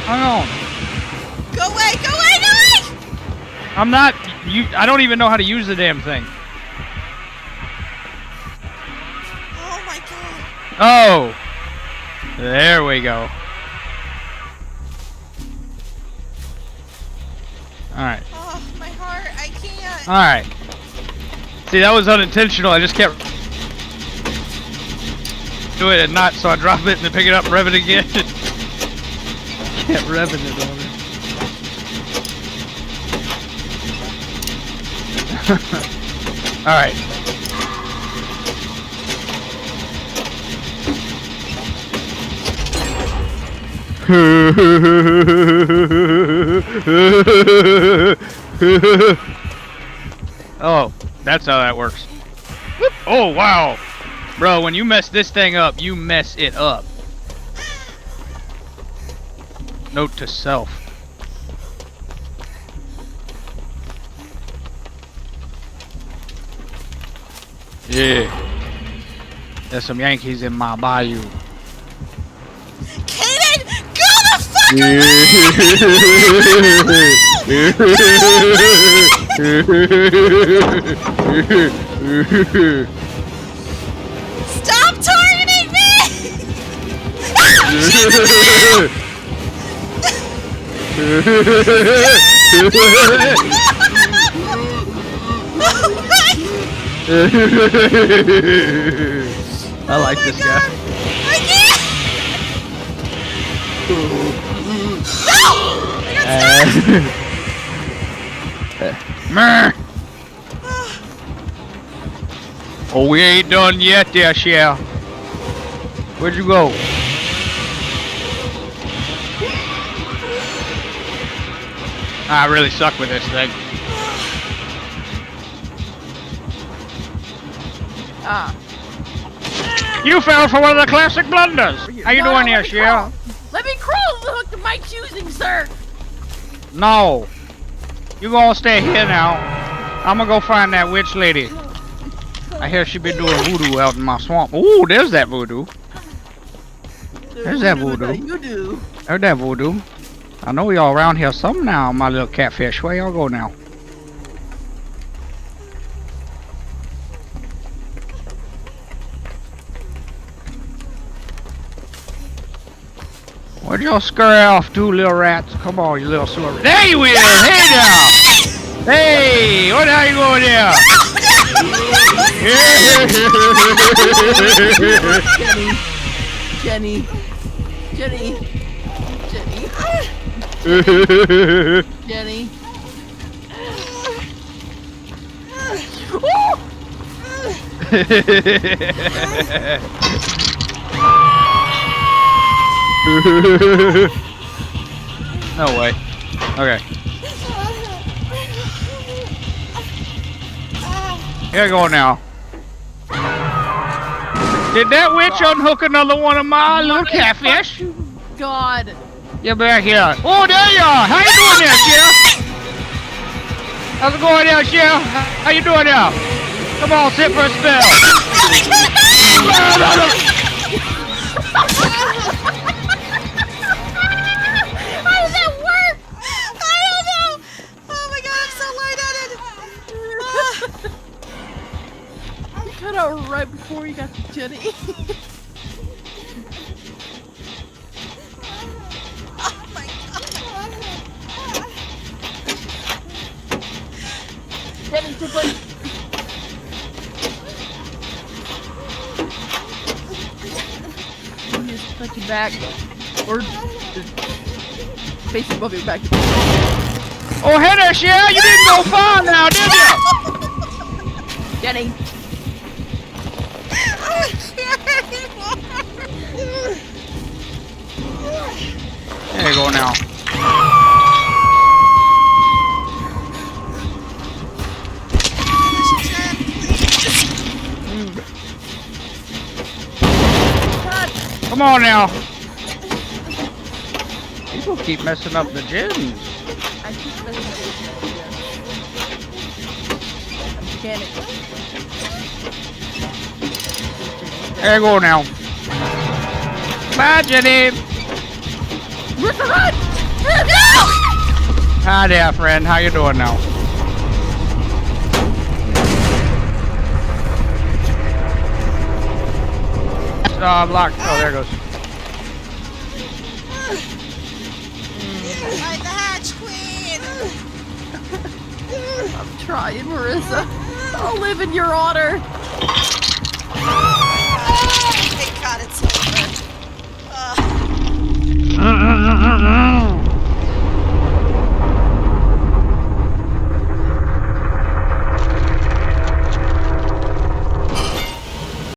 Hang on. Go away! Go away! Go away! I'm not. I don't even know how to use the damn thing. Oh my god. Oh. There we go. Alright. Oh, my heart. I can't. Alright. See, that was unintentional. I just kept do it and not, so I drop it and then pick it up and rev it again. Kept revving it on it. Alright. Oh, that's how that works. Whoop. Oh, wow. Bro, when you mess this thing up, you mess it up. Note to self. Yeah. There's some Yankees in my bayou. Kaden, go the fuck away! Stop targeting me! I like this guy. I can't! No! I got stuck! Oh, we ain't done yet there, Shell. Where'd you go? I really suck with this thing. You fell for one of the classic blunders. How you doing there, Shell? Let me crawl the hook to my choosing, sir. No. You gonna stay here now. I'm gonna go find that witch lady. I hear she been doing voodoo out in my swamp. Ooh, there's that voodoo. There's that voodoo. You do. There's that voodoo. I know y'all around here some now, my little catfish. Where y'all go now? Where'd y'all scurry off to, little rats? Come on, you little sewer. There you is! Hey now! Hey! What the hell you going there? Jenny. Jenny. Jenny. No way. Okay. Here you go now. Did that witch unhook another one of my little catfish? God. You're back here. Oh, there you are. How you doing there, Shell? How's it going there, Shell? How you doing there? Come on, sit for a spell. How does that work? I don't know. Oh my god, I'm so lightheaded. You cut out right before you got to Jenny. Oh my god. Jenny, just like. Just touch your back, or face above your back. Oh, hey there, Shell. You didn't go far now, did you? Jenny. I can't anymore. There you go now. Come on now. People keep messing up the gens. I keep messing up with mechanic. There you go now. Bye, Jenny. Where's the run? Hi there, friend. How you doing now? Locked. Oh, there it goes. Find the hatch, Queen. I'm trying, Marissa. I'll live in your honor. Thank God it's over.